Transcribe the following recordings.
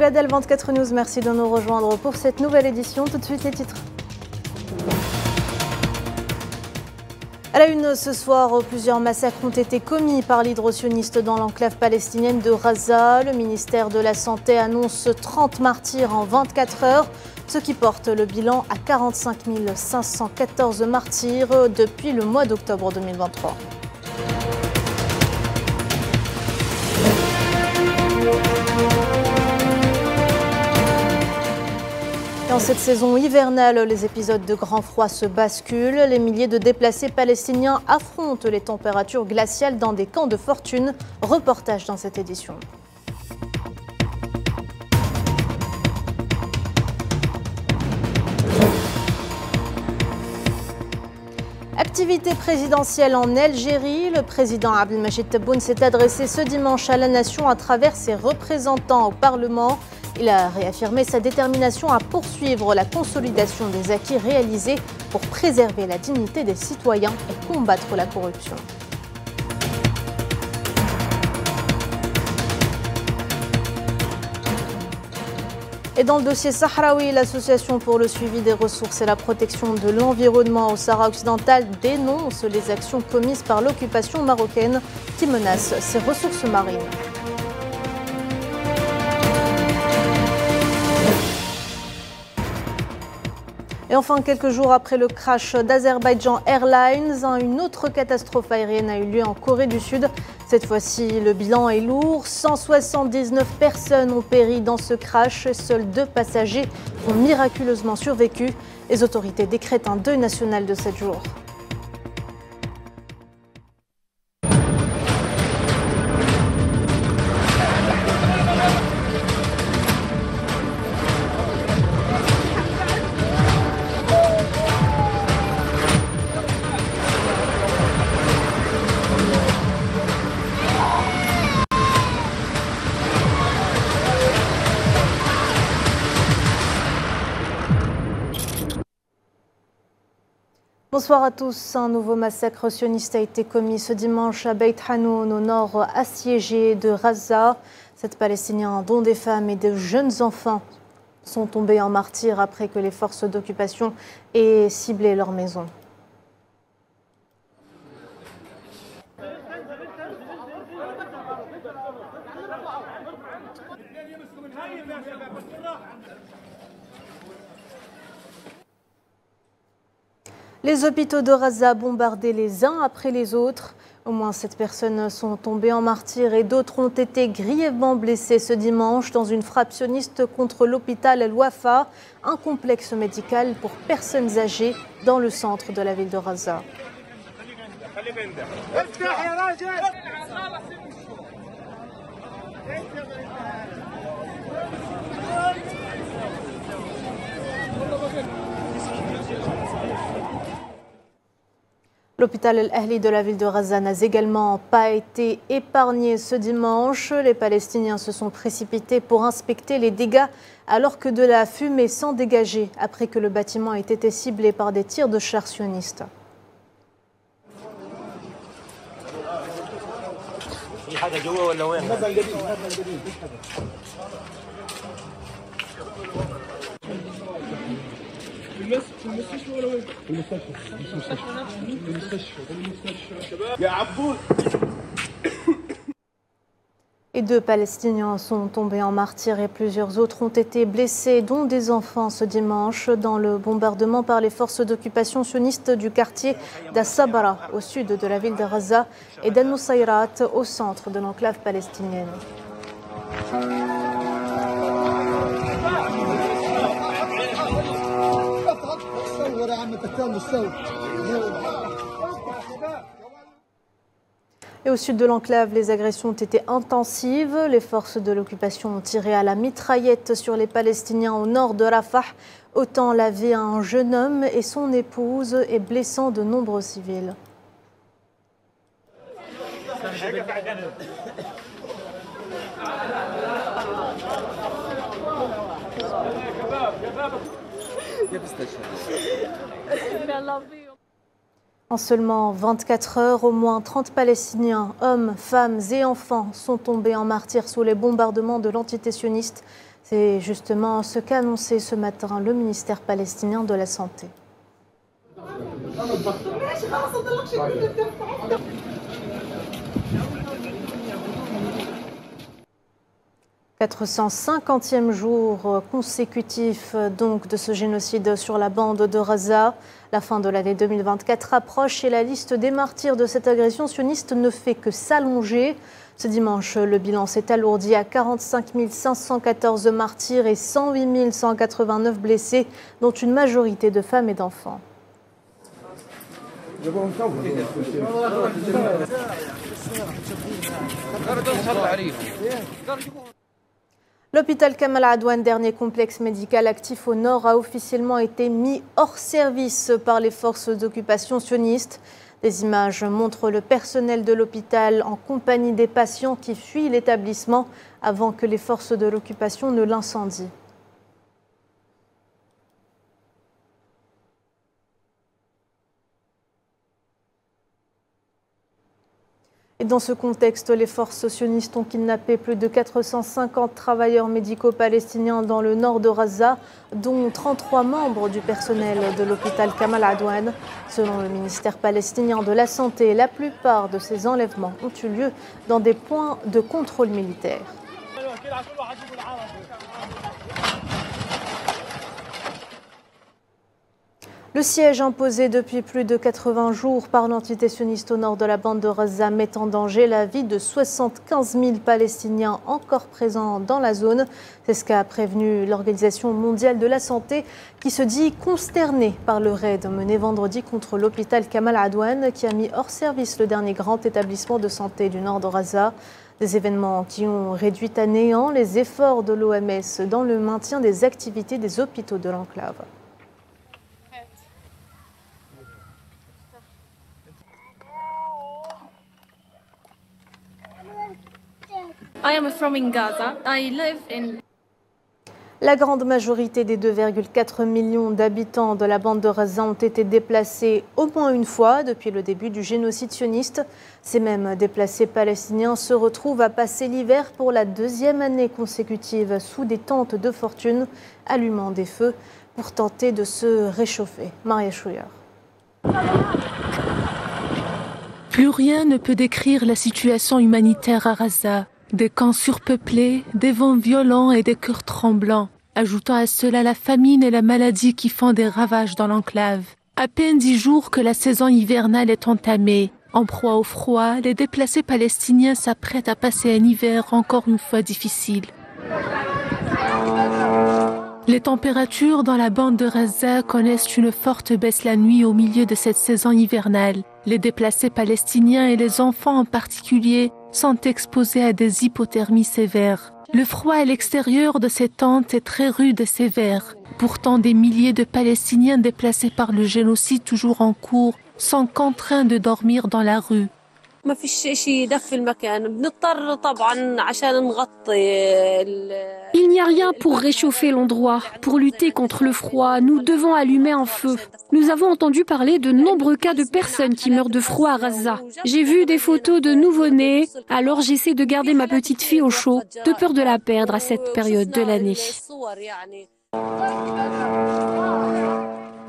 regardez le 24 News, merci de nous rejoindre pour cette nouvelle édition. Tout de suite les titres. À la une ce soir, plusieurs massacres ont été commis par l'hydro-sioniste dans l'enclave palestinienne de Gaza. Le ministère de la Santé annonce 30 martyrs en 24 heures, ce qui porte le bilan à 45 514 martyrs depuis le mois d'octobre 2023. Dans cette saison hivernale, les épisodes de grand froid se basculent. Les milliers de déplacés palestiniens affrontent les températures glaciales dans des camps de fortune. Reportage dans cette édition. Activité présidentielle en Algérie, le président Abdelmajid Tebboune s'est adressé ce dimanche à la nation à travers ses représentants au Parlement. Il a réaffirmé sa détermination à poursuivre la consolidation des acquis réalisés pour préserver la dignité des citoyens et combattre la corruption. Et dans le dossier sahraoui, l'association pour le suivi des ressources et la protection de l'environnement au Sahara occidental dénonce les actions commises par l'occupation marocaine qui menace ses ressources marines. Et enfin, quelques jours après le crash d'Azerbaïdjan Airlines, une autre catastrophe aérienne a eu lieu en Corée du Sud. Cette fois-ci, le bilan est lourd. 179 personnes ont péri dans ce crash. Seuls 2 passagers ont miraculeusement survécu. Les autorités décrètent un deuil national de 7 jours. Bonsoir à tous. Un nouveau massacre sioniste a été commis ce dimanche à Beit Hanoun, au nord assiégé de Gaza. 7 Palestiniens, dont des femmes et de jeunes enfants, sont tombés en martyrs après que les forces d'occupation aient ciblé leur maison. Les hôpitaux de Gaza bombardés les uns après les autres. Au moins 7 personnes sont tombées en martyrs et d'autres ont été grièvement blessées ce dimanche dans une frappe sioniste contre l'hôpital El-Wafa, un complexe médical pour personnes âgées dans le centre de la ville de Gaza. L'hôpital El-Ahli de la ville de Gaza n'a également pas été épargné ce dimanche. Les Palestiniens se sont précipités pour inspecter les dégâts alors que de la fumée s'en dégageait après que le bâtiment ait été ciblé par des tirs de chars sionistes. Et 2 Palestiniens sont tombés en martyrs et plusieurs autres ont été blessés, dont des enfants ce dimanche, dans le bombardement par les forces d'occupation sionistes du quartier d'As-Sabra, au sud de la ville de Gaza, et d'Al-Nusayrat, au centre de l'enclave palestinienne. Et au sud de l'enclave, les agressions ont été intensives. Les forces de l'occupation ont tiré à la mitraillette sur les Palestiniens au nord de Rafah, ôtant la vie à un jeune homme et son épouse et blessant de nombreux civils. En seulement 24 heures, au moins 30 Palestiniens, hommes, femmes et enfants, sont tombés en martyrs sous les bombardements de l'entité sioniste. C'est justement ce qu'a annoncé ce matin le ministère palestinien de la Santé. 450e jour consécutif donc de ce génocide sur la bande de Gaza. La fin de l'année 2024 approche et la liste des martyrs de cette agression sioniste ne fait que s'allonger. Ce dimanche, le bilan s'est alourdi à 45 514 martyrs et 108 189 blessés, dont une majorité de femmes et d'enfants. L'hôpital Kamal Adwan, dernier complexe médical actif au nord, a officiellement été mis hors service par les forces d'occupation sionistes. Des images montrent le personnel de l'hôpital en compagnie des patients qui fuient l'établissement avant que les forces de l'occupation ne l'incendient. Et dans ce contexte, les forces sionistes ont kidnappé plus de 450 travailleurs médicaux palestiniens dans le nord de Gaza, dont 33 membres du personnel de l'hôpital Kamal Adwan. Selon le ministère palestinien de la Santé, la plupart de ces enlèvements ont eu lieu dans des points de contrôle militaire. Le siège imposé depuis plus de 80 jours par l'entité sioniste au nord de la bande de Gaza met en danger la vie de 75 000 Palestiniens encore présents dans la zone. C'est ce qu'a prévenu l'Organisation mondiale de la santé qui se dit consternée par le raid mené vendredi contre l'hôpital Kamal Adwan qui a mis hors service le dernier grand établissement de santé du nord de Gaza. Des événements qui ont réduit à néant les efforts de l'OMS dans le maintien des activités des hôpitaux de l'enclave. La grande majorité des 2,4 millions d'habitants de la bande de Gaza ont été déplacés au moins une fois depuis le début du génocide sioniste. Ces mêmes déplacés palestiniens se retrouvent à passer l'hiver pour la deuxième année consécutive sous des tentes de fortune, allumant des feux pour tenter de se réchauffer. Maria Chouillard. Plus rien ne peut décrire la situation humanitaire à Gaza. Des camps surpeuplés, des vents violents et des cœurs tremblants, ajoutant à cela la famine et la maladie qui font des ravages dans l'enclave. À peine 10 jours que la saison hivernale est entamée. En proie au froid, les déplacés palestiniens s'apprêtent à passer un hiver encore une fois difficile. Les températures dans la bande de Gaza connaissent une forte baisse la nuit au milieu de cette saison hivernale. Les déplacés palestiniens et les enfants en particulier sont exposés à des hypothermies sévères. Le froid à l'extérieur de ces tentes est très rude et sévère. Pourtant, des milliers de Palestiniens déplacés par le génocide toujours en cours sont contraints de dormir dans la rue. Il n'y a rien pour réchauffer l'endroit. Pour lutter contre le froid, nous devons allumer un feu. Nous avons entendu parler de nombreux cas de personnes qui meurent de froid à Gaza. J'ai vu des photos de nouveau-nés, alors j'essaie de garder ma petite fille au chaud, de peur de la perdre à cette période de l'année.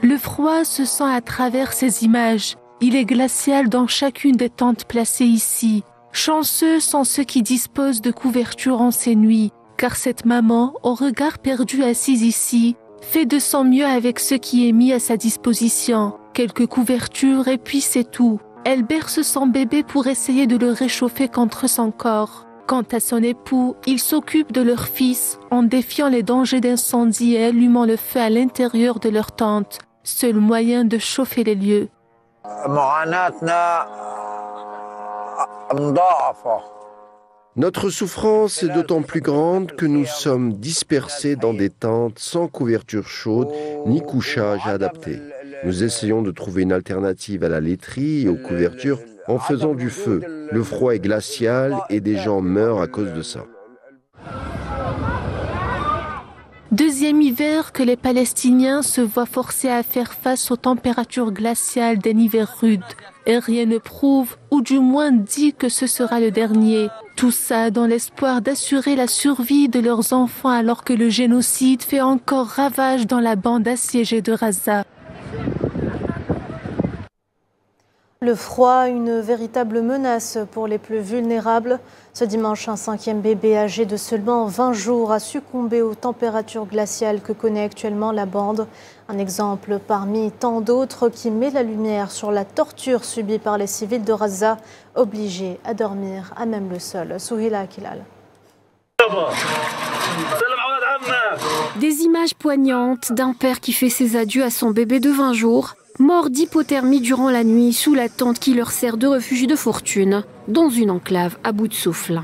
Le froid se sent à travers ces images. Il est glacial dans chacune des tentes placées ici. Chanceux sont ceux qui disposent de couvertures en ces nuits, car cette maman, au regard perdu assise ici, fait de son mieux avec ce qui est mis à sa disposition. Quelques couvertures et puis c'est tout. Elle berce son bébé pour essayer de le réchauffer contre son corps. Quant à son époux, il s'occupe de leur fils en défiant les dangers d'incendie et allumant le feu à l'intérieur de leur tente, seul moyen de chauffer les lieux. Notre souffrance est d'autant plus grande que nous sommes dispersés dans des tentes sans couverture chaude ni couchage adapté. Nous essayons de trouver une alternative à la laiterie et aux couvertures en faisant du feu. Le froid est glacial et des gens meurent à cause de ça. Deuxième hiver que les Palestiniens se voient forcés à faire face aux températures glaciales d'un hiver rude. Et rien ne prouve, ou du moins dit que ce sera le dernier. Tout ça dans l'espoir d'assurer la survie de leurs enfants alors que le génocide fait encore ravage dans la bande assiégée de Gaza. Le froid, une véritable menace pour les plus vulnérables. Ce dimanche, un 5e bébé âgé de seulement 20 jours a succombé aux températures glaciales que connaît actuellement la bande. Un exemple parmi tant d'autres qui met la lumière sur la torture subie par les civils de Gaza, obligés à dormir à même le sol. Souhila Kilal. Des images poignantes d'un père qui fait ses adieux à son bébé de 20 jours, mort d'hypothermie durant la nuit sous la tente qui leur sert de refuge de fortune, dans une enclave à bout de souffle.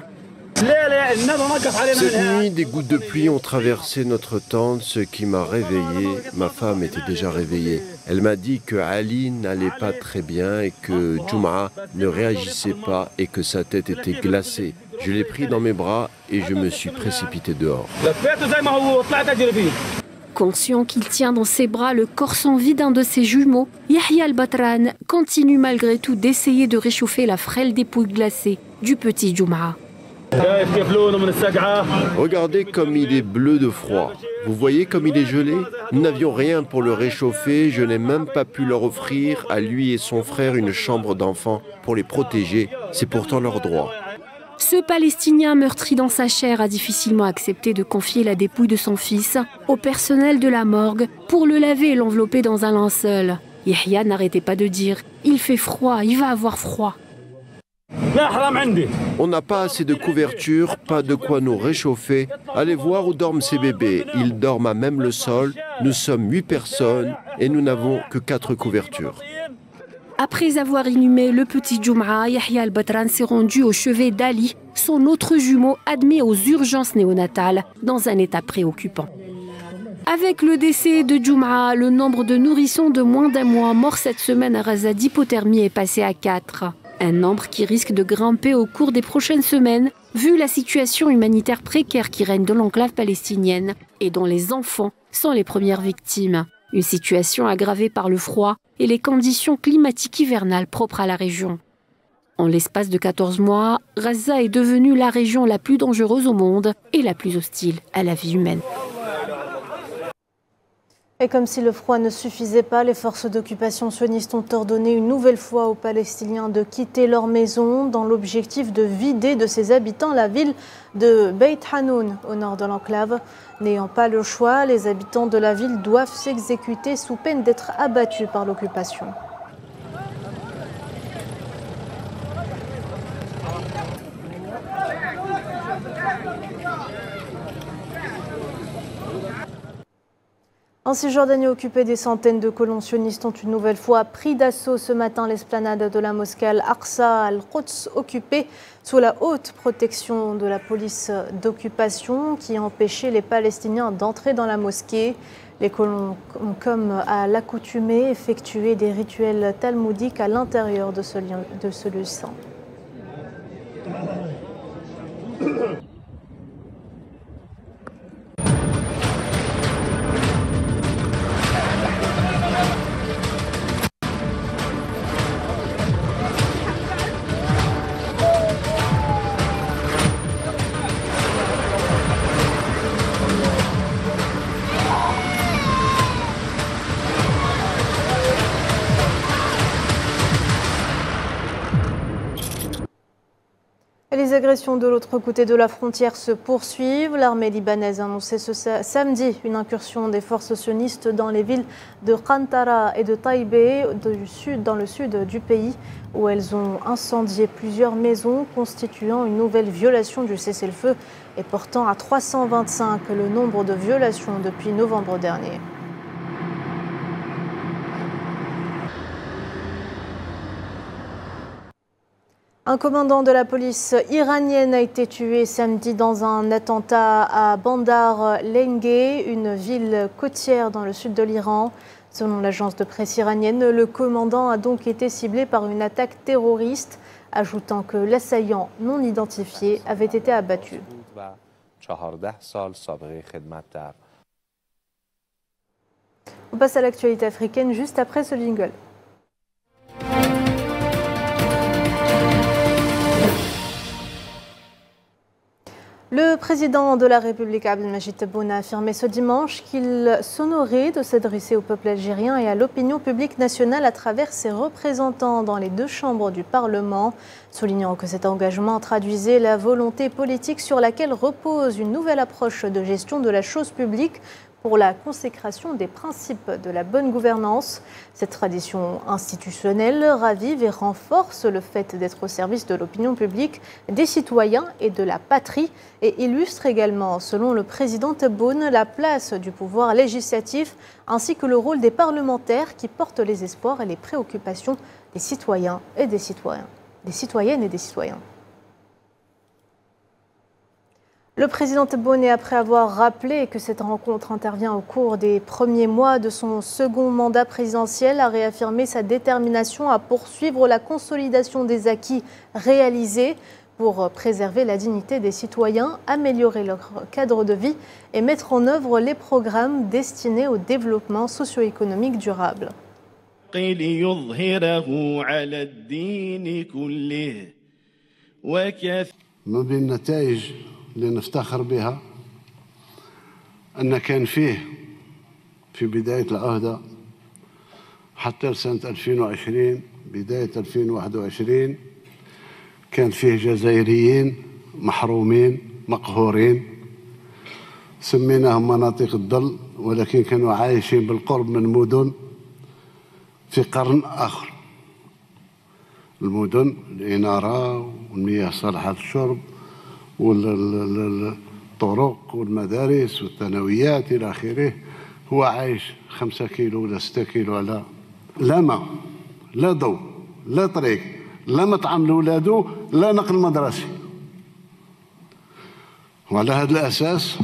Cette nuit, des gouttes de pluie ont traversé notre tente, ce qui m'a réveillé. Ma femme était déjà réveillée. Elle m'a dit que Ali n'allait pas très bien et que Jum'a ne réagissait pas et que sa tête était glacée. Je l'ai pris dans mes bras et je me suis précipité dehors. Conscient qu'il tient dans ses bras le corps sans vie d'un de ses jumeaux, Yahya al-Batran continue malgré tout d'essayer de réchauffer la frêle dépouille glacée du petit Jum'a. Regardez comme il est bleu de froid. Vous voyez comme il est gelé? Nous n'avions rien pour le réchauffer. Je n'ai même pas pu leur offrir à lui et son frère une chambre d'enfant pour les protéger. C'est pourtant leur droit. Ce Palestinien meurtri dans sa chair a difficilement accepté de confier la dépouille de son fils au personnel de la morgue pour le laver et l'envelopper dans un linceul. Yahya n'arrêtait pas de dire « Il fait froid, il va avoir froid ». On n'a pas assez de couverture, pas de quoi nous réchauffer. Allez voir où dorment ces bébés. Ils dorment à même le sol. Nous sommes 8 personnes et nous n'avons que 4 couvertures. Après avoir inhumé le petit Jum'a, Yahya al-Batran s'est rendu au chevet d'Ali, son autre jumeau admis aux urgences néonatales, dans un état préoccupant. Avec le décès de Jum'a, le nombre de nourrissons de moins d'un mois morts cette semaine à Gaza d'hypothermie est passé à 4. Un nombre qui risque de grimper au cours des prochaines semaines, vu la situation humanitaire précaire qui règne dans l'enclave palestinienne et dont les enfants sont les premières victimes. Une situation aggravée par le froid et les conditions climatiques hivernales propres à la région. En l'espace de 14 mois, Gaza est devenue la région la plus dangereuse au monde et la plus hostile à la vie humaine. Et comme si le froid ne suffisait pas, les forces d'occupation sionistes ont ordonné une nouvelle fois aux Palestiniens de quitter leur maison dans l'objectif de vider de ses habitants la ville de Beit Hanoun, au nord de l'enclave. N'ayant pas le choix, les habitants de la ville doivent s'exécuter sous peine d'être abattus par l'occupation. En Cisjordanie occupée, des centaines de colons sionistes ont une nouvelle fois pris d'assaut ce matin l'esplanade de la mosquée Al-Aqsa Al-Quds, occupée sous la haute protection de la police d'occupation qui empêchait les Palestiniens d'entrer dans la mosquée. Les colons ont, comme à l'accoutumée, effectué des rituels talmudiques à l'intérieur de ce lieu saint. Les agressions de l'autre côté de la frontière se poursuivent. L'armée libanaise a annoncé ce samedi une incursion des forces sionistes dans les villes de Qantara et de Taïbé, dans le sud du pays, où elles ont incendié plusieurs maisons, constituant une nouvelle violation du cessez-le-feu et portant à 325 le nombre de violations depuis novembre dernier. Un commandant de la police iranienne a été tué samedi dans un attentat à Bandar Lenge, une ville côtière dans le sud de l'Iran. Selon l'agence de presse iranienne, le commandant a donc été ciblé par une attaque terroriste, ajoutant que l'assaillant non identifié avait été abattu. On passe à l'actualité africaine juste après ce jingle. Le président de la République, Abdelmadjid Tebboune, a affirmé ce dimanche qu'il s'honorait de s'adresser au peuple algérien et à l'opinion publique nationale à travers ses représentants dans les deux chambres du Parlement, soulignant que cet engagement traduisait la volonté politique sur laquelle repose une nouvelle approche de gestion de la chose publique pour la consécration des principes de la bonne gouvernance. Cette tradition institutionnelle ravive et renforce le fait d'être au service de l'opinion publique, des citoyens et de la patrie et illustre également, selon le président Tebboune, la place du pouvoir législatif ainsi que le rôle des parlementaires qui portent les espoirs et les préoccupations des citoyens et des citoyens, des citoyennes et des citoyens. Le président Tebboune, après avoir rappelé que cette rencontre intervient au cours des premiers mois de son second mandat présidentiel, a réaffirmé sa détermination à poursuivre la consolidation des acquis réalisés pour préserver la dignité des citoyens, améliorer leur cadre de vie et mettre en œuvre les programmes destinés au développement socio-économique durable. اللي نفتخر بها أن كان فيه في بداية العهدة حتى سنة 2020 بداية 2021 كان فيه جزائريين محرومين مقهورين سميناهم مناطق الظل ولكن كانوا عايشين بالقرب من مدن في قرن آخر المدن الإنارة والمياه صالحة للشرب والطرق والمدارس والثانويات إلى آخره هو عايش 5 كيلو ولا 6 كيلو على لا ماء لا ضوء لا طريق لا مطعم لولادو لا نقل مدرسي. وعلى هذا الأساس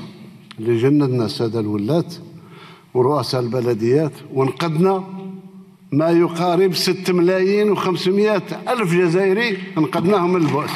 اللي جندنا السادة الولاة ورؤساء البلديات ونقدنا ما يقارب 6,500,000 جزائري انقذناهم من البؤس.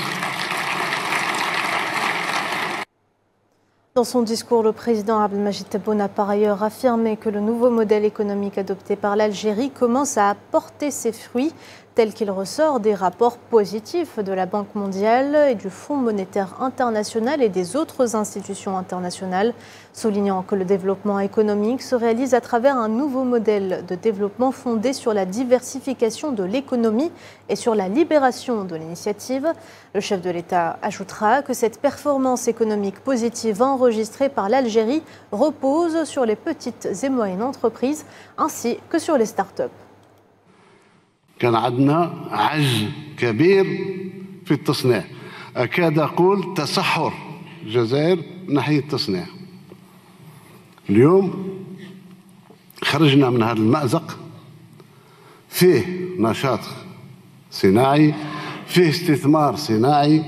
Dans son discours, le président Abdelmadjid Tebboune a par ailleurs affirmé que le nouveau modèle économique adopté par l'Algérie commence à porter ses fruits, tel qu'il ressort des rapports positifs de la Banque mondiale et du Fonds monétaire international et des autres institutions internationales, soulignant que le développement économique se réalise à travers un nouveau modèle de développement fondé sur la diversification de l'économie et sur la libération de l'initiative. Le chef de l'État ajoutera que cette performance économique positive enregistrée par l'Algérie repose sur les petites et moyennes entreprises ainsi que sur les start-up. كان عندنا عجز كبير في التصنيع أكاد أقول تصحر الجزائر من ناحية التصنيع. اليوم خرجنا من هذا المأزق فيه نشاط صناعي فيه استثمار صناعي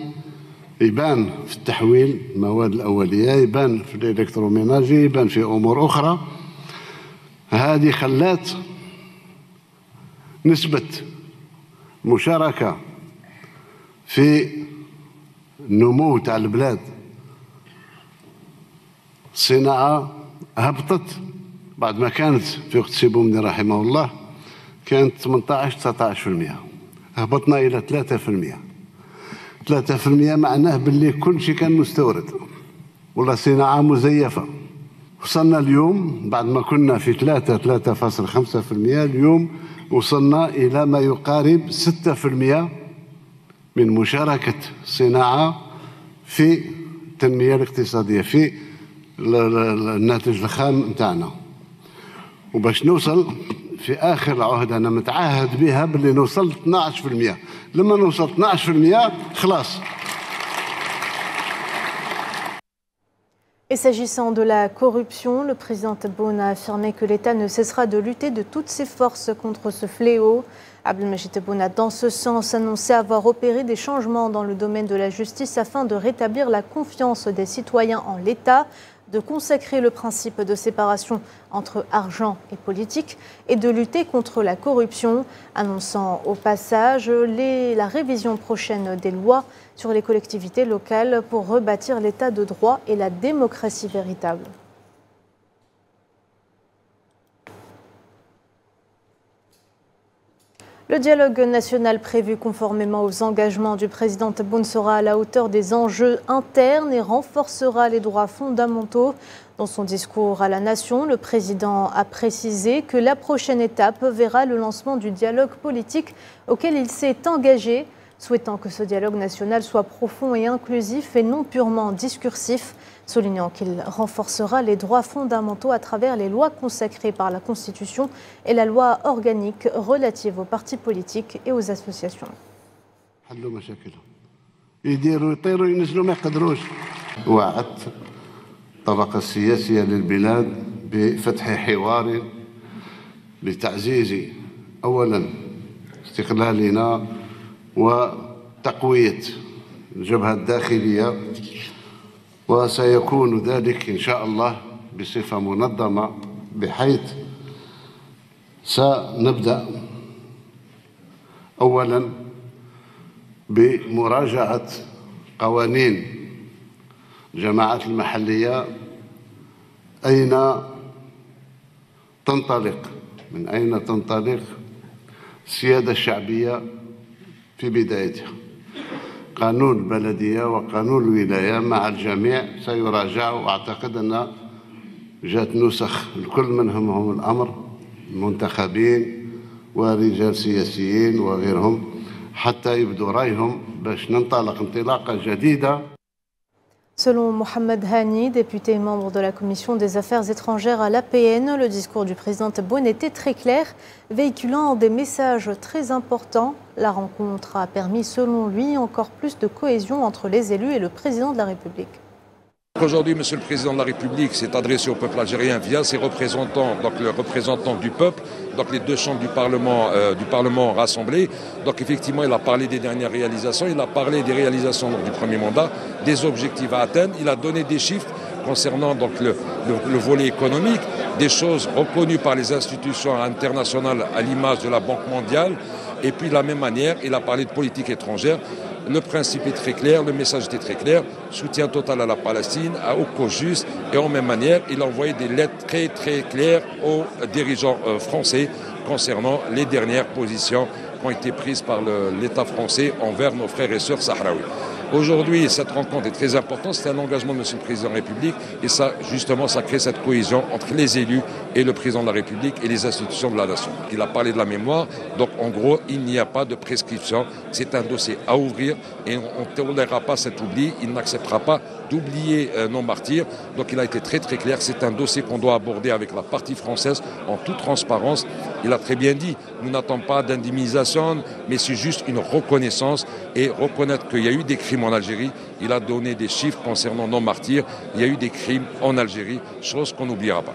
يبان في التحويل المواد الأولية يبان في الإلكتروميناجي يبان في أمور أخرى. هذه خلات نسبة مشاركة في النمو تاع البلاد الصناعة هبطت بعد ما كانت في وقت سي بومدين رحمه الله كانت 18-19% هبطنا إلى 3%. 3% معناه باللي كل شيء كان مستورد ولا صناعة مزيفة. وصلنا اليوم بعد ما كنا في 3.5% اليوم وصلنا إلى ما يقارب 6% من مشاركة الصناعة في التنمية الاقتصادية في الناتج الخام نتاعنا. وباش نوصل في آخر العهد أنا متعهد بها باللي نوصل 12%. لما نوصل 12% خلاص. Et s'agissant de la corruption, le président Tebboune a affirmé que l'État ne cessera de lutter de toutes ses forces contre ce fléau. Abdelmadjid Tebboune a dans ce sens annoncé avoir opéré des changements dans le domaine de la justice afin de rétablir la confiance des citoyens en l'État, de consacrer le principe de séparation entre argent et politique et de lutter contre la corruption, annonçant au passage la révision prochaine des lois sur les collectivités locales pour rebâtir l'état de droit et la démocratie véritable. Le dialogue national prévu conformément aux engagements du président Tebboune sera à la hauteur des enjeux internes et renforcera les droits fondamentaux. Dans son discours à la nation, le président a précisé que la prochaine étape verra le lancement du dialogue politique auquel il s'est engagé, souhaitant que ce dialogue national soit profond et inclusif et non purement discursif, soulignant qu'il renforcera les droits fondamentaux à travers les lois consacrées par la Constitution et la loi organique relative aux partis politiques et aux associations. الطبقة السياسية للبلاد بفتح حوار لتعزيز أولا استقلالنا وتقوية الجبهة الداخلية، وسيكون ذلك إن شاء الله بصفة منظمة، بحيث سنبدأ أولا بمراجعة قوانين الجماعات المحلية، أين تنطلق السيادة الشعبية في بدايتها. قانون البلدية وقانون الولاية مع الجميع سيراجع، وأعتقد أن جاءت نسخ الكل منهم هم الأمر المنتخبين ورجال سياسيين وغيرهم حتى يبدوا رأيهم باش ننطلق انطلاقة جديدة. Selon Mohamed Hani, député et membre de la Commission des Affaires étrangères à l'APN, le discours du président Tebboune était très clair, véhiculant des messages très importants. La rencontre a permis, selon lui, encore plus de cohésion entre les élus et le président de la République. Aujourd'hui, Monsieur le Président de la République s'est adressé au peuple algérien via ses représentants, donc le représentant du peuple, donc les deux chambres du Parlement rassemblées. Donc effectivement, il a parlé des dernières réalisations, il a parlé des réalisations du premier mandat, des objectifs à atteindre. Il a donné des chiffres concernant donc le volet économique, des choses reconnues par les institutions internationales à l'image de la Banque mondiale. Et puis de la même manière, il a parlé de politique étrangère. Le principe est très clair, le message était très clair, soutien total à la Palestine, au cause juste, et en même manière, il a envoyé des lettres très très claires aux dirigeants français concernant les dernières positions qui ont été prises par l'État français envers nos frères et sœurs sahraouis. Aujourd'hui, cette rencontre est très importante, c'est un engagement de M. le Président de la République et ça, justement, ça crée cette cohésion entre les élus et le Président de la République et les institutions de la nation. Il a parlé de la mémoire, donc en gros, il n'y a pas de prescription, c'est un dossier à ouvrir et on ne tolérera pas cet oubli, il n'acceptera pas d'oublier nos martyrs. Donc il a été très très clair, c'est un dossier qu'on doit aborder avec la partie française en toute transparence. Il a très bien dit, nous n'attendons pas d'indemnisation, mais c'est juste une reconnaissance et reconnaître qu'il y a eu des crimes en Algérie. Il a donné des chiffres concernant nos martyrs. Il y a eu des crimes en Algérie, chose qu'on n'oubliera pas.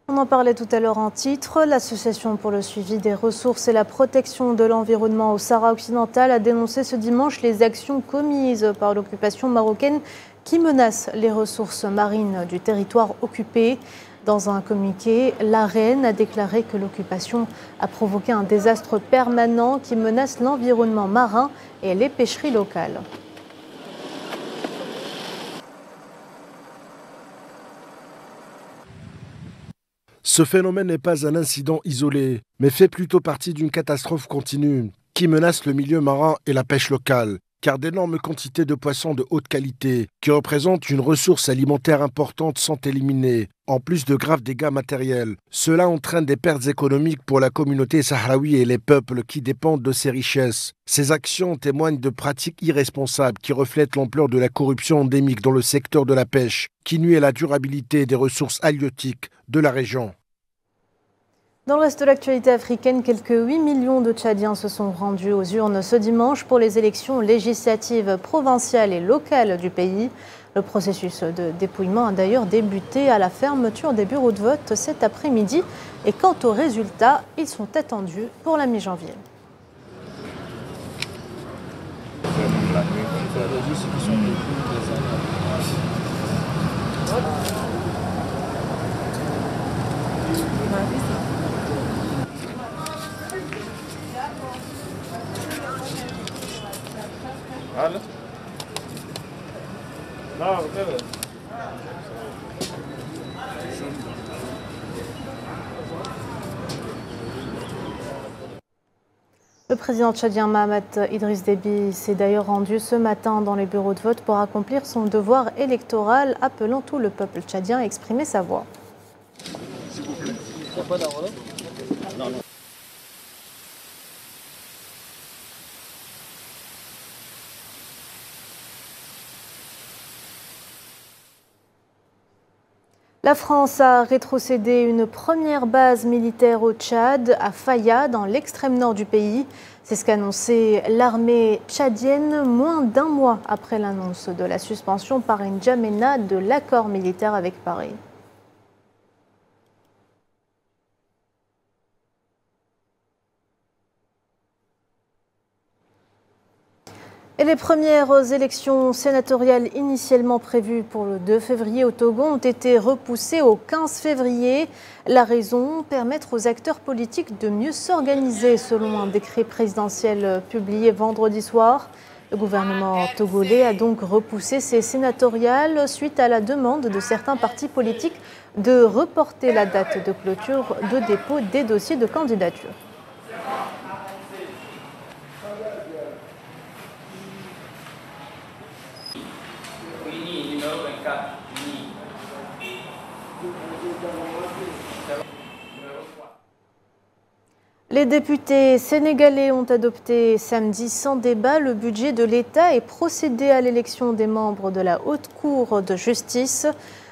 On en parlait tout à l'heure en titre. L'Association pour le suivi des ressources et la protection de l'environnement au Sahara occidental a dénoncé ce dimanche les actions commises par l'occupation marocaine qui menacent les ressources marines du territoire occupé. Dans un communiqué, l'AREN a déclaré que l'occupation a provoqué un désastre permanent qui menace l'environnement marin et les pêcheries locales. Ce phénomène n'est pas un incident isolé, mais fait plutôt partie d'une catastrophe continue qui menace le milieu marin et la pêche locale, car d'énormes quantités de poissons de haute qualité, qui représentent une ressource alimentaire importante, sont éliminées, en plus de graves dégâts matériels. Cela entraîne des pertes économiques pour la communauté sahraoui et les peuples qui dépendent de ces richesses. Ces actions témoignent de pratiques irresponsables qui reflètent l'ampleur de la corruption endémique dans le secteur de la pêche, qui nuit à la durabilité des ressources halieutiques de la région. Dans le reste de l'actualité africaine, quelques 8 millions de Tchadiens se sont rendus aux urnes ce dimanche pour les élections législatives provinciales et locales du pays. Le processus de dépouillement a d'ailleurs débuté à la fermeture des bureaux de vote cet après-midi. Et quant aux résultats, ils sont attendus pour la mi-janvier. Le président tchadien Mahamat Idriss Déby s'est d'ailleurs rendu ce matin dans les bureaux de vote pour accomplir son devoir électoral, appelant tout le peuple tchadien à exprimer sa voix. La France a rétrocédé une première base militaire au Tchad, à Faya, dans l'extrême nord du pays. C'est ce qu'a annoncé l'armée tchadienne moins d'un mois après l'annonce de la suspension par N'Djamena de l'accord militaire avec Paris. Et les premières élections sénatoriales initialement prévues pour le 2 février au Togo ont été repoussées au 15 février. La raison, permettre aux acteurs politiques de mieux s'organiser selon un décret présidentiel publié vendredi soir. Le gouvernement togolais a donc repoussé ces sénatoriales suite à la demande de certains partis politiques de reporter la date de clôture de dépôt des dossiers de candidature. Les députés sénégalais ont adopté samedi sans débat le budget de l'État et procédé à l'élection des membres de la Haute Cour de justice.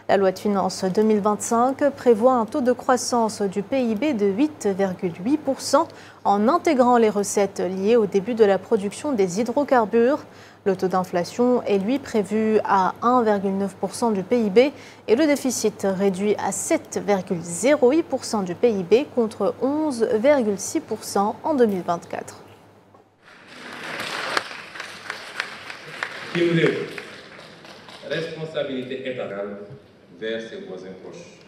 La loi de finances 2025 prévoit un taux de croissance du PIB de 8,8% en intégrant les recettes liées au début de la production des hydrocarbures. Le taux d'inflation est lui prévu à 1,9% du PIB et le déficit réduit à 7,08% du PIB contre 11,6% en 2024. Responsabilité étatale vers ses voisins proches.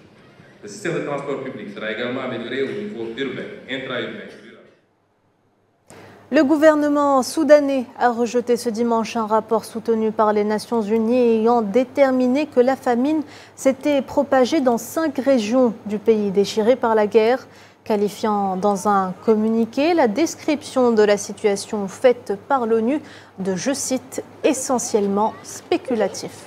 Le système de transport public sera également amélioré au niveau urbain, intra-urbain. Le gouvernement soudanais a rejeté ce dimanche un rapport soutenu par les Nations Unies ayant déterminé que la famine s'était propagée dans 5 régions du pays déchirées par la guerre, qualifiant dans un communiqué la description de la situation faite par l'ONU de, je cite, essentiellement spéculatif.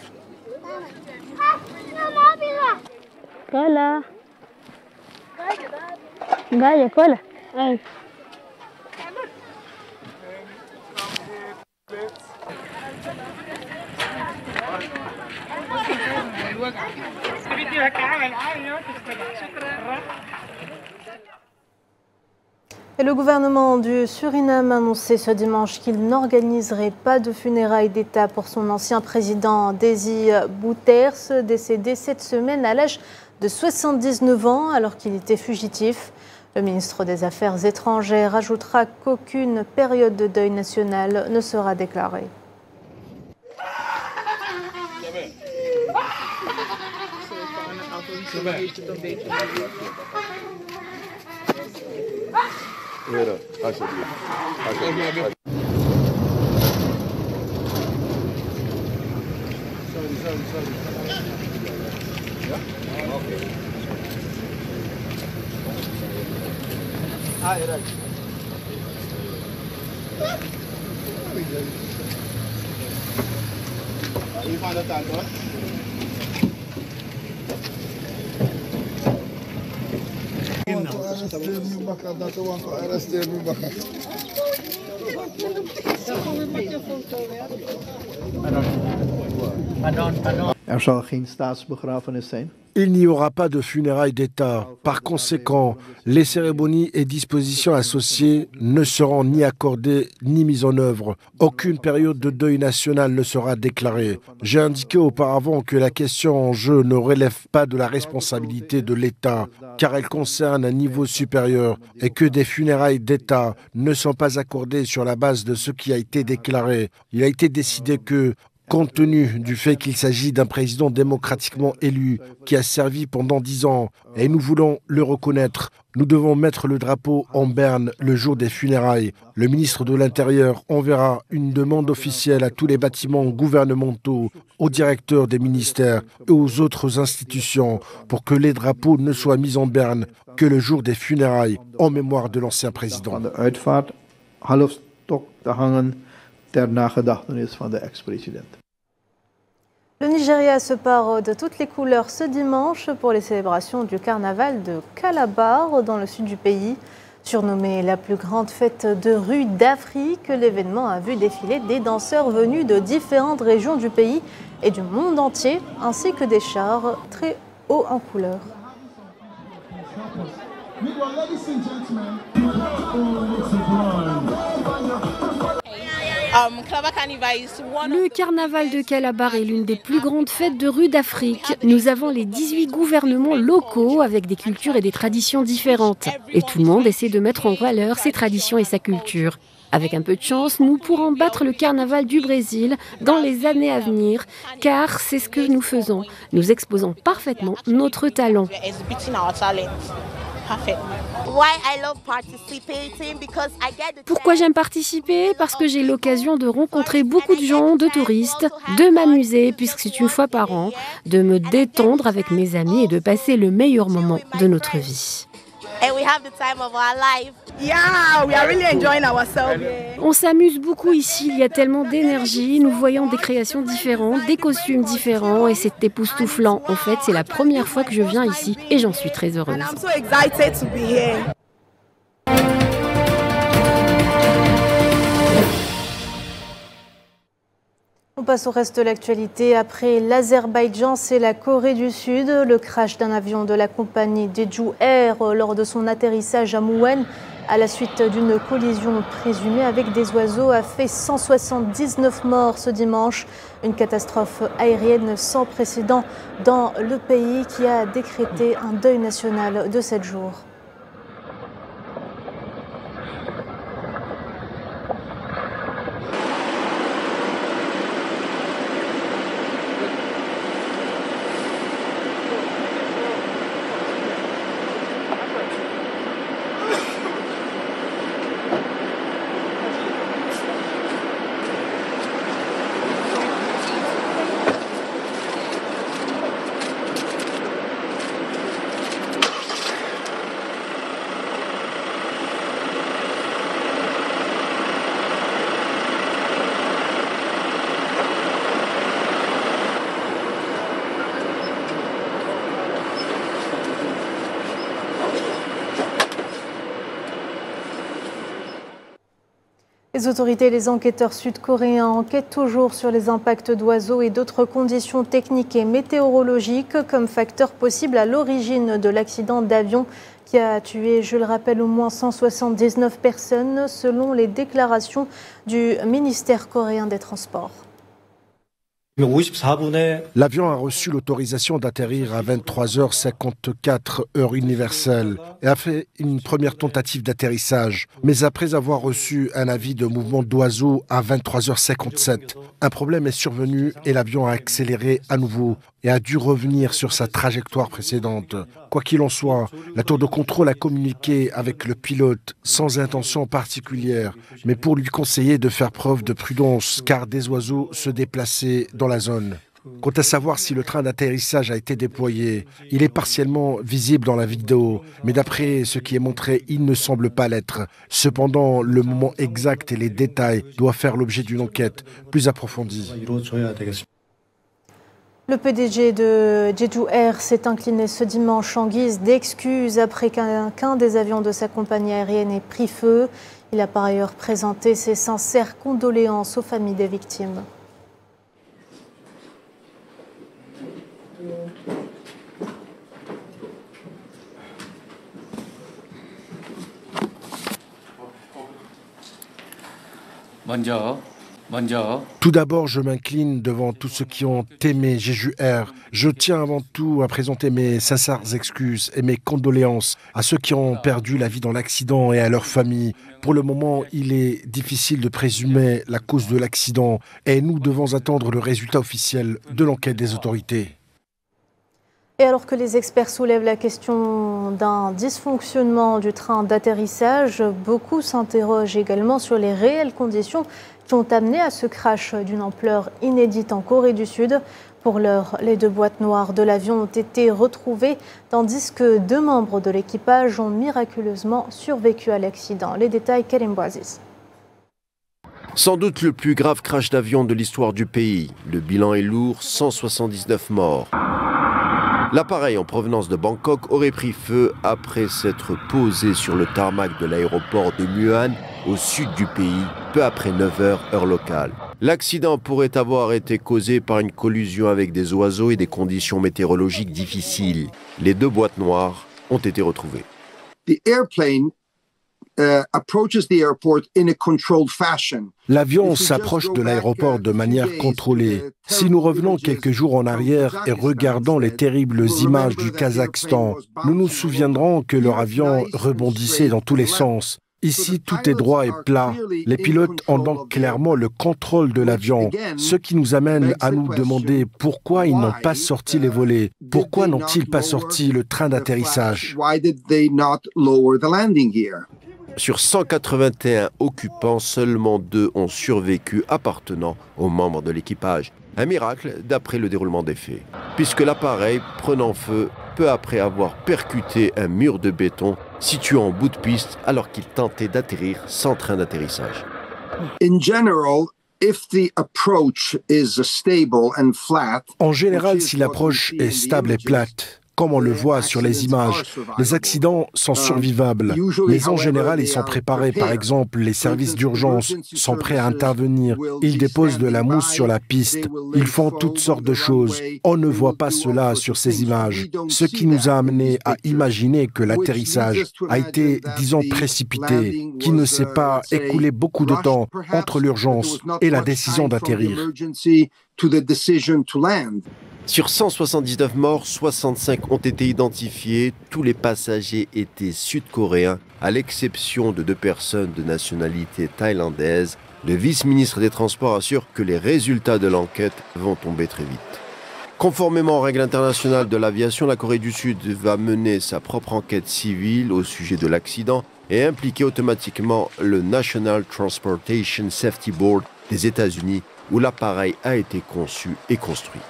Et le gouvernement du Suriname a annoncé ce dimanche qu'il n'organiserait pas de funérailles d'État pour son ancien président Desi Bouterse, décédé cette semaine à l'âge de 79 ans alors qu'il était fugitif. Le ministre des Affaires étrangères ajoutera qu'aucune période de deuil national ne sera déclarée. Er zal geen staatsbegrafenis zijn. Il n'y aura pas de funérailles d'État. Par conséquent, les cérémonies et dispositions associées ne seront ni accordées ni mises en œuvre. Aucune période de deuil national ne sera déclarée. J'ai indiqué auparavant que la question en jeu ne relève pas de la responsabilité de l'État, car elle concerne un niveau supérieur et que des funérailles d'État ne sont pas accordées sur la base de ce qui a été déclaré. Il a été décidé que, compte tenu du fait qu'il s'agit d'un président démocratiquement élu qui a servi pendant 10 ans et nous voulons le reconnaître, nous devons mettre le drapeau en berne le jour des funérailles. Le ministre de l'Intérieur enverra une demande officielle à tous les bâtiments gouvernementaux, aux directeurs des ministères et aux autres institutions pour que les drapeaux ne soient mis en berne que le jour des funérailles en mémoire de l'ancien président. halfstok te hangen ter nagedachtenis van de ex-president. Le Nigeria se pare de toutes les couleurs ce dimanche pour les célébrations du carnaval de Calabar dans le sud du pays. Surnommée la plus grande fête de rue d'Afrique, l'événement a vu défiler des danseurs venus de différentes régions du pays et du monde entier, ainsi que des chars très hauts en couleur. Le carnaval de Calabar est l'une des plus grandes fêtes de rue d'Afrique. Nous avons les 18 gouvernements locaux avec des cultures et des traditions différentes. Et tout le monde essaie de mettre en valeur ses traditions et sa culture. Avec un peu de chance, nous pourrons battre le carnaval du Brésil dans les années à venir, car c'est ce que nous faisons. Nous exposons parfaitement notre talent. Pourquoi j'aime participer? Parce que j'ai l'occasion de rencontrer beaucoup de gens, de touristes, de m'amuser, puisque c'est une fois par an, de me détendre avec mes amis et de passer le meilleur moment de notre vie. On s'amuse beaucoup ici, il y a tellement d'énergie, nous voyons des créations différentes, des costumes différents et c'est époustouflant. En fait, c'est la première fois que je viens ici et j'en suis très heureuse. On passe au reste de l'actualité. Après l'Azerbaïdjan, c'est la Corée du Sud. Le crash d'un avion de la compagnie Jeju Air lors de son atterrissage à Muwen à la suite d'une collision présumée avec des oiseaux a fait 179 morts ce dimanche. Une catastrophe aérienne sans précédent dans le pays qui a décrété un deuil national de 7 jours. Les autorités et les enquêteurs sud-coréens enquêtent toujours sur les impacts d'oiseaux et d'autres conditions techniques et météorologiques comme facteurs possibles à l'origine de l'accident d'avion qui a tué, je le rappelle, au moins 179 personnes selon les déclarations du ministère coréen des Transports. L'avion a reçu l'autorisation d'atterrir à 23h54 heure universelle et a fait une première tentative d'atterrissage. Mais après avoir reçu un avis de mouvement d'oiseau à 23h57, un problème est survenu et l'avion a accéléré à nouveau et a dû revenir sur sa trajectoire précédente. Quoi qu'il en soit, la tour de contrôle a communiqué avec le pilote sans intention particulière, mais pour lui conseiller de faire preuve de prudence car des oiseaux se déplaçaient dans la zone. Quant à savoir si le train d'atterrissage a été déployé, il est partiellement visible dans la vidéo, mais d'après ce qui est montré, il ne semble pas l'être. Cependant, le moment exact et les détails doivent faire l'objet d'une enquête plus approfondie. Le PDG de Jeju Air s'est incliné ce dimanche en guise d'excuse après qu'un des avions de sa compagnie aérienne ait pris feu. Il a par ailleurs présenté ses sincères condoléances aux familles des victimes. Tout d'abord, je m'incline devant tous ceux qui ont aimé Jeju Air. Je tiens avant tout à présenter mes sincères excuses et mes condoléances à ceux qui ont perdu la vie dans l'accident et à leurs familles. Pour le moment, il est difficile de présumer la cause de l'accident et nous devons attendre le résultat officiel de l'enquête des autorités. Et alors que les experts soulèvent la question d'un dysfonctionnement du train d'atterrissage, beaucoup s'interrogent également sur les réelles conditions qui ont amené à ce crash d'une ampleur inédite en Corée du Sud. Pour l'heure, les 2 boîtes noires de l'avion ont été retrouvées, tandis que 2 membres de l'équipage ont miraculeusement survécu à l'accident. Les détails, Karim Bouaziz. Sans doute le plus grave crash d'avion de l'histoire du pays. Le bilan est lourd, 179 morts. L'appareil en provenance de Bangkok aurait pris feu après s'être posé sur le tarmac de l'aéroport de Muan, au sud du pays, peu après 9 h, heure locale. L'accident pourrait avoir été causé par une collision avec des oiseaux et des conditions météorologiques difficiles. Les 2 boîtes noires ont été retrouvées. L'avion s'approche de l'aéroport de manière contrôlée. Si nous revenons quelques jours en arrière et regardons les terribles images du Kazakhstan, nous nous souviendrons que leur avion rebondissait dans tous les sens. Ici, tout est droit et plat. Les pilotes ont donc clairement le contrôle de l'avion, ce qui nous amène à nous demander pourquoi ils n'ont pas sorti les volets, pourquoi n'ont-ils pas sorti le train d'atterrissage. Sur 181 occupants, seulement 2 ont survécu appartenant aux membres de l'équipage. Un miracle d'après le déroulement des faits, puisque l'appareil prenant feu peu après avoir percuté un mur de béton situé en bout de piste alors qu'il tentait d'atterrir sans train d'atterrissage. En général, si l'approche est stable et plate, comme on le voit sur les images, les accidents sont survivables. Mais en général, ils sont préparés. Par exemple, les services d'urgence sont prêts à intervenir. Ils déposent de la mousse sur la piste. Ils font toutes sortes de choses. On ne voit pas cela sur ces images. Ce qui nous a amené à imaginer que l'atterrissage a été, disons, précipité, qu'il ne s'est pas écoulé beaucoup de temps entre l'urgence et la décision d'atterrir. Sur 179 morts, 65 ont été identifiés. Tous les passagers étaient sud-coréens, à l'exception de 2 personnes de nationalité thaïlandaise. Le vice-ministre des Transports assure que les résultats de l'enquête vont tomber très vite. Conformément aux règles internationales de l'aviation, la Corée du Sud va mener sa propre enquête civile au sujet de l'accident et impliquer automatiquement le National Transportation Safety Board des États-Unis, où l'appareil a été conçu et construit.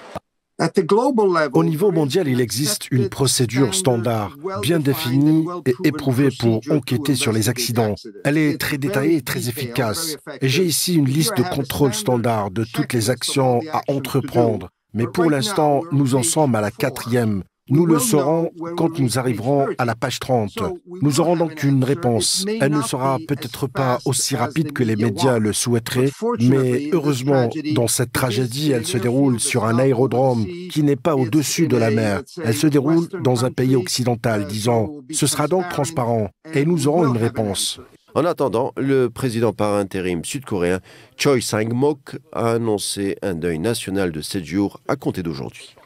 Au niveau mondial, il existe une procédure standard, bien définie et éprouvée pour enquêter sur les accidents. Elle est très détaillée et très efficace. Et j'ai ici une liste de contrôles standards de toutes les actions à entreprendre. Mais pour l'instant, nous en sommes à la 4e. Nous le saurons quand nous arriverons à la page 30. Nous aurons donc une réponse. Elle ne sera peut-être pas aussi rapide que les médias le souhaiteraient, mais heureusement, dans cette tragédie, elle se déroule sur un aérodrome qui n'est pas au-dessus de la mer. Elle se déroule dans un pays occidental, disons. Ce sera donc transparent et nous aurons une réponse. En attendant, le président par intérim sud-coréen Choi Sang-mok a annoncé un deuil national de 7 jours à compter d'aujourd'hui.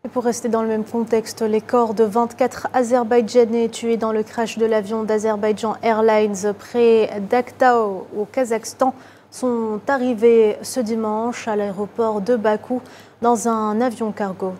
Et pour rester dans le même contexte, les corps de 24 Azerbaïdjanais tués dans le crash de l'avion d'Azerbaïdjan Airlines près d'Aktau au Kazakhstan sont arrivés ce dimanche à l'aéroport de Bakou dans un avion cargo.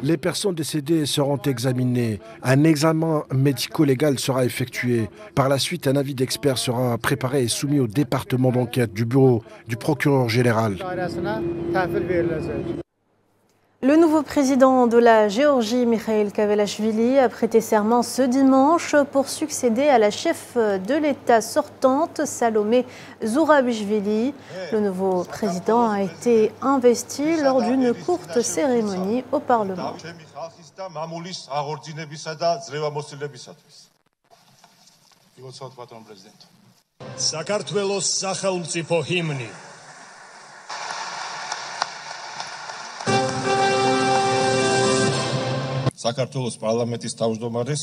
Les personnes décédées seront examinées. Un examen médico-légal sera effectué. Par la suite, un avis d'expert sera préparé et soumis au département d'enquête du bureau du procureur général. Le nouveau président de la Géorgie, Mikhail Kavelashvili, a prêté serment ce dimanche pour succéder à la chef de l'État sortante, Salomé Zourabishvili. Le nouveau président a été investi lors d'une courte cérémonie au Parlement. საქართველოს პარლამენტის თავმჯდომარის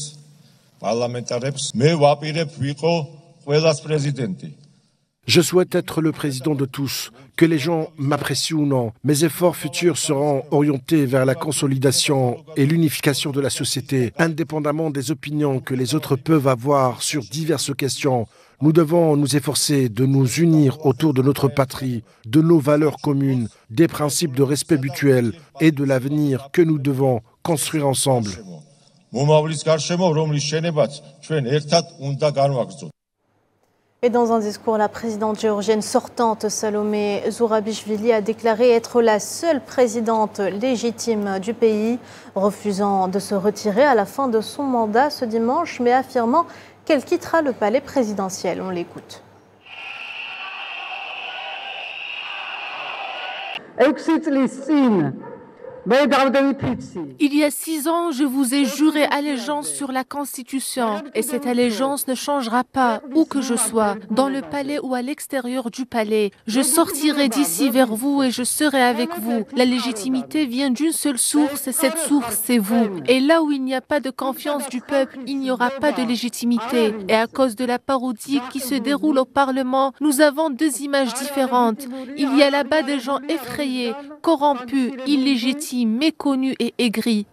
Je souhaite être le président de tous, que les gens m'apprécient ou non. Mes efforts futurs seront orientés vers la consolidation et l'unification de la société, indépendamment des opinions que les autres peuvent avoir sur diverses questions. Nous devons nous efforcer de nous unir autour de notre patrie, de nos valeurs communes, des principes de respect mutuel et de l'avenir que nous devons construire ensemble. Et dans un discours, la présidente géorgienne sortante, Salomé Zourabichvili, a déclaré être la seule présidente légitime du pays, refusant de se retirer à la fin de son mandat ce dimanche, mais affirmant qu'elle quittera le palais présidentiel. On l'écoute. Il y a 6 ans, je vous ai juré allégeance sur la Constitution et cette allégeance ne changera pas où que je sois, dans le palais ou à l'extérieur du palais. Je sortirai d'ici vers vous et je serai avec vous. La légitimité vient d'une seule source et cette source, c'est vous. Et là où il n'y a pas de confiance du peuple, il n'y aura pas de légitimité. Et à cause de la parodie qui se déroule au Parlement, nous avons 2 images différentes. Il y a là-bas des gens effrayés, corrompus, illégitimes, méconnus et aigris.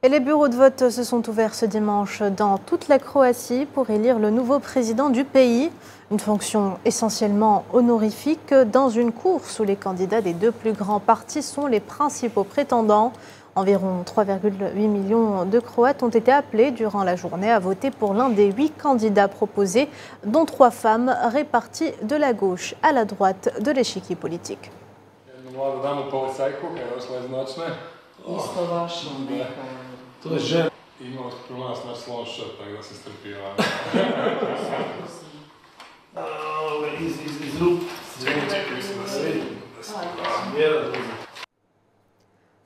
Et les bureaux de vote se sont ouverts ce dimanche dans toute la Croatie pour élire le nouveau président du pays. Une fonction essentiellement honorifique dans une course où les candidats des 2 plus grands partis sont les principaux prétendants. Environ 3,8 millions de Croates ont été appelés durant la journée à voter pour l'un des 8 candidats proposés, dont 3 femmes réparties de la gauche à la droite de l'échiquier politique.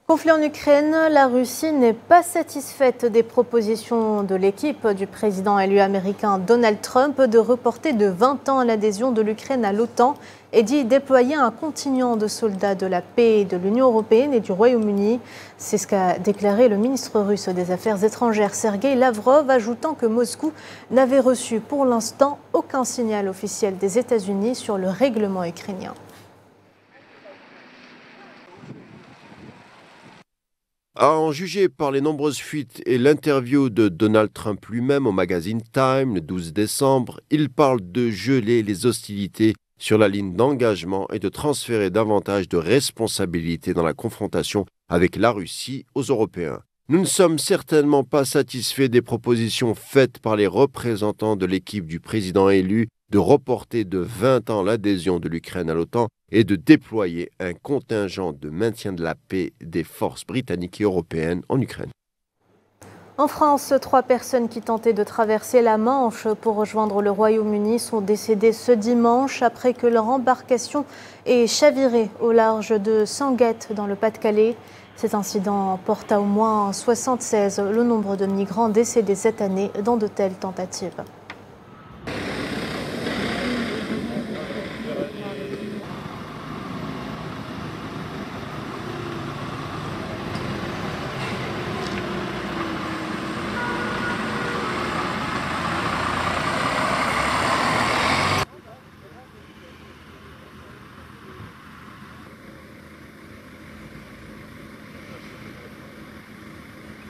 Conflit en Ukraine, la Russie n'est pas satisfaite des propositions de l'équipe du président élu américain Donald Trump de reporter de 20 ans l'adhésion de l'Ukraine à l'OTAN et d'y déployer un contingent de soldats de la paix de l'Union européenne et du Royaume-Uni. C'est ce qu'a déclaré le ministre russe des Affaires étrangères Sergueï Lavrov, ajoutant que Moscou n'avait reçu pour l'instant aucun signal officiel des États-Unis sur le règlement ukrainien. À en juger par les nombreuses fuites et l'interview de Donald Trump lui-même au magazine Time le 12 décembre, il parle de geler les hostilités sur la ligne d'engagement et de transférer davantage de responsabilités dans la confrontation avec la Russie aux Européens. Nous ne sommes certainement pas satisfaits des propositions faites par les représentants de l'équipe du président élu de reporter de 20 ans l'adhésion de l'Ukraine à l'OTAN et de déployer un contingent de maintien de la paix des forces britanniques et européennes en Ukraine. En France, 3 personnes qui tentaient de traverser la Manche pour rejoindre le Royaume-Uni sont décédées ce dimanche après que leur embarcation ait chaviré au large de Sangatte dans le Pas-de-Calais. Cet incident porte à au moins 76 le nombre de migrants décédés cette année dans de telles tentatives.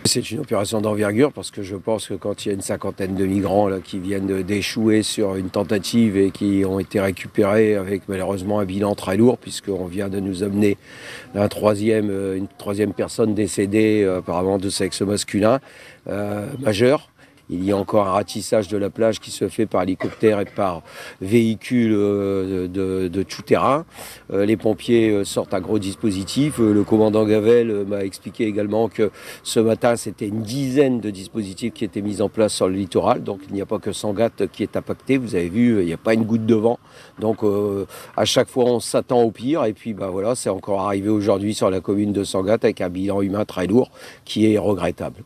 C'est une opération d'envergure parce que je pense que quand il y a une 50aine de migrants là, qui viennent d'échouer sur une tentative et qui ont été récupérés avec malheureusement un bilan très lourd puisqu'on vient de nous amener une troisième personne décédée apparemment de sexe masculin majeur. Il y a encore un ratissage de la plage qui se fait par hélicoptère et par véhicule de tout-terrain. Les pompiers sortent un gros dispositif. Le commandant Gavel m'a expliqué également que ce matin, c'était une dizaine de dispositifs qui étaient mis en place sur le littoral. Donc il n'y a pas que Sangatte qui est impacté. Vous avez vu, il n'y a pas une goutte de vent. Donc à chaque fois, on s'attend au pire. Et puis voilà, c'est encore arrivé aujourd'hui sur la commune de Sangatte avec un bilan humain très lourd qui est regrettable.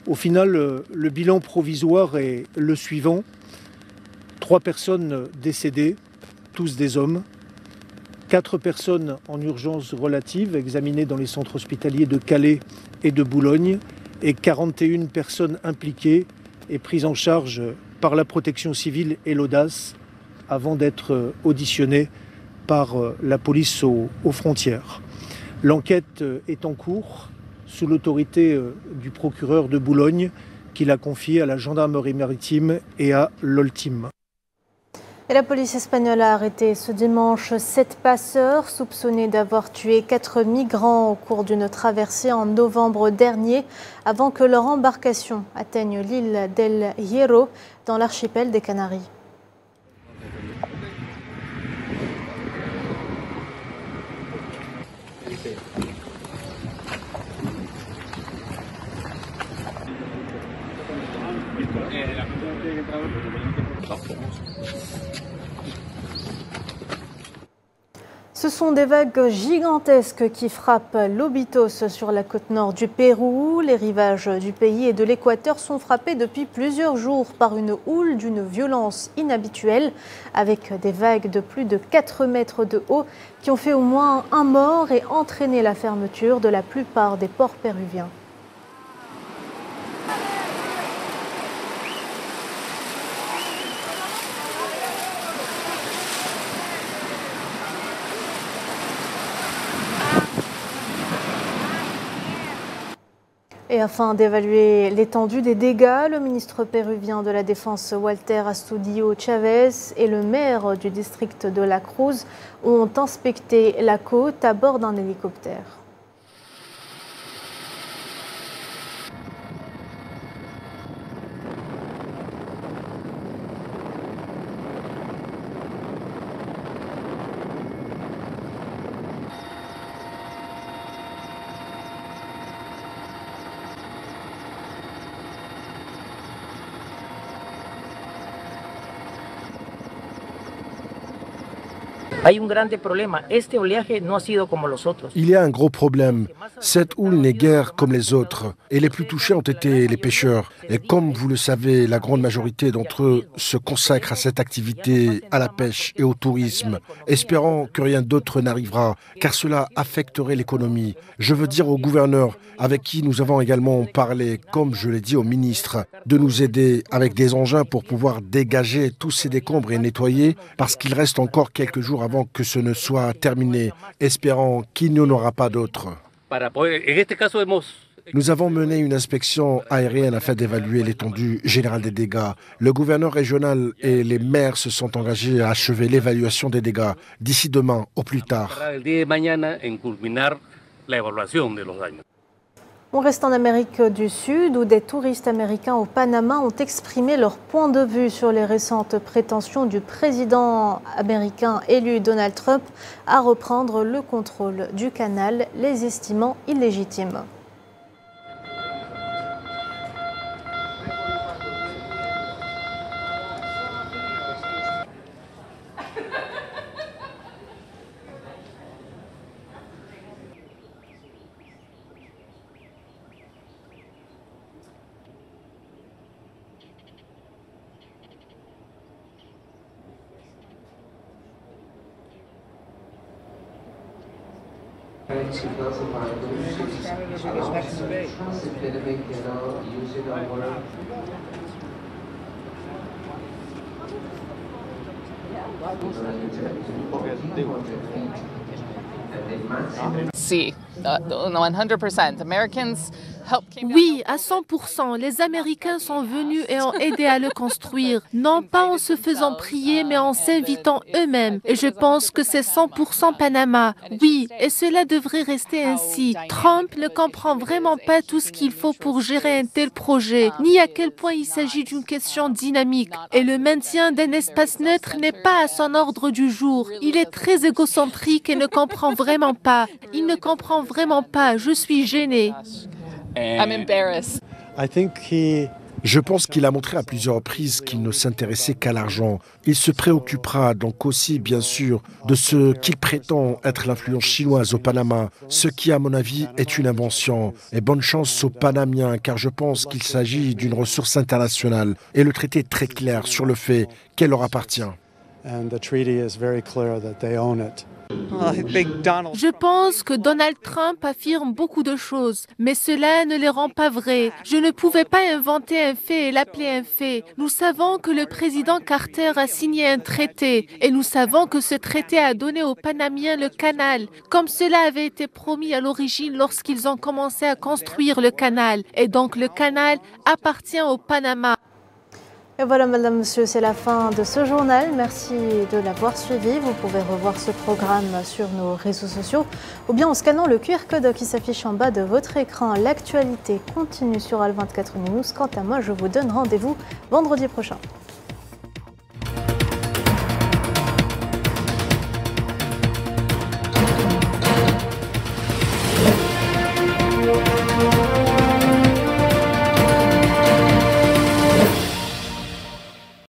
Au final, le bilan provisoire est le suivant. 3 personnes décédées, tous des hommes. 4 personnes en urgence relative examinées dans les centres hospitaliers de Calais et de Boulogne et 41 personnes impliquées et prises en charge par la protection civile et l'audace avant d'être auditionnées par la police aux frontières. L'enquête est en cours sous l'autorité du procureur de Boulogne qui l'a confiée à la gendarmerie maritime et à l'Oltim. Et la police espagnole a arrêté ce dimanche 7 passeurs soupçonnés d'avoir tué 4 migrants au cours d'une traversée en novembre dernier avant que leur embarcation atteigne l'île del Hierro dans l'archipel des Canaries. Ce sont des vagues gigantesques qui frappent l'Obitos sur la côte nord du Pérou. Les rivages du pays et de l'Équateur sont frappés depuis plusieurs jours par une houle d'une violence inhabituelle, avec des vagues de plus de 4 mètres de haut qui ont fait au moins un mort et entraîné la fermeture de la plupart des ports péruviens. Et afin d'évaluer l'étendue des dégâts, le ministre péruvien de la Défense Walter Astudillo Chavez et le maire du district de La Cruz ont inspecté la côte à bord d'un hélicoptère. Il y a un gros problème. Cette houle n'est guère comme les autres. Et les plus touchés ont été les pêcheurs. Et comme vous le savez, la grande majorité d'entre eux se consacrent à cette activité, à la pêche et au tourisme, espérant que rien d'autre n'arrivera, car cela affecterait l'économie. Je veux dire au gouverneur, avec qui nous avons également parlé, comme je l'ai dit au ministre, de nous aider avec des engins pour pouvoir dégager tous ces décombres et nettoyer, parce qu'il reste encore quelques jours avant que ce ne soit terminé, espérant qu'il n'y en aura pas d'autres. Nous avons mené une inspection aérienne afin d'évaluer l'étendue générale des dégâts. Le gouverneur régional et les maires se sont engagés à achever l'évaluation des dégâts d'ici demain au plus tard. On reste en Amérique du Sud où des touristes américains au Panama ont exprimé leur point de vue sur les récentes prétentions du président américain élu Donald Trump à reprendre le contrôle du canal, les estimant illégitimes. Oui, à 100%, les Américains sont venus et ont aidé à le construire, non pas en se faisant prier, mais en s'invitant eux-mêmes. Et je pense que c'est 100% Panama. Oui, et cela devrait rester ainsi. Trump ne comprend vraiment pas tout ce qu'il faut pour gérer un tel projet, ni à quel point il s'agit d'une question dynamique. Et le maintien d'un espace neutre n'est pas à son ordre du jour. Il est très égocentrique et ne comprend vraiment pas. Il ne comprend vraiment pas. Je suis gênée. Je pense qu'il a montré à plusieurs reprises qu'il ne s'intéressait qu'à l'argent. Il se préoccupera donc aussi, bien sûr, de ce qu'il prétend être l'influence chinoise au Panama, ce qui, à mon avis, est une invention. Et bonne chance aux Panamiens, car je pense qu'il s'agit d'une ressource internationale. Et le traité est très clair sur le fait qu'elle leur appartient. and the treaty is very clear that they own it. Je pense que Donald Trump affirme beaucoup de choses, mais cela ne les rend pas vraies. Je ne pouvais pas inventer un fait et l'appeler un fait. Nous savons que le président Carter a signé un traité et nous savons que ce traité a donné aux Panamiens le canal, comme cela avait été promis à l'origine lorsqu'ils ont commencé à construire le canal. Et donc le canal appartient au Panama. Et voilà, madame, monsieur, c'est la fin de ce journal. Merci de l'avoir suivi. Vous pouvez revoir ce programme sur nos réseaux sociaux ou bien en scannant le QR code qui s'affiche en bas de votre écran. L'actualité continue sur Al 24 News. Quant à moi, je vous donne rendez-vous vendredi prochain.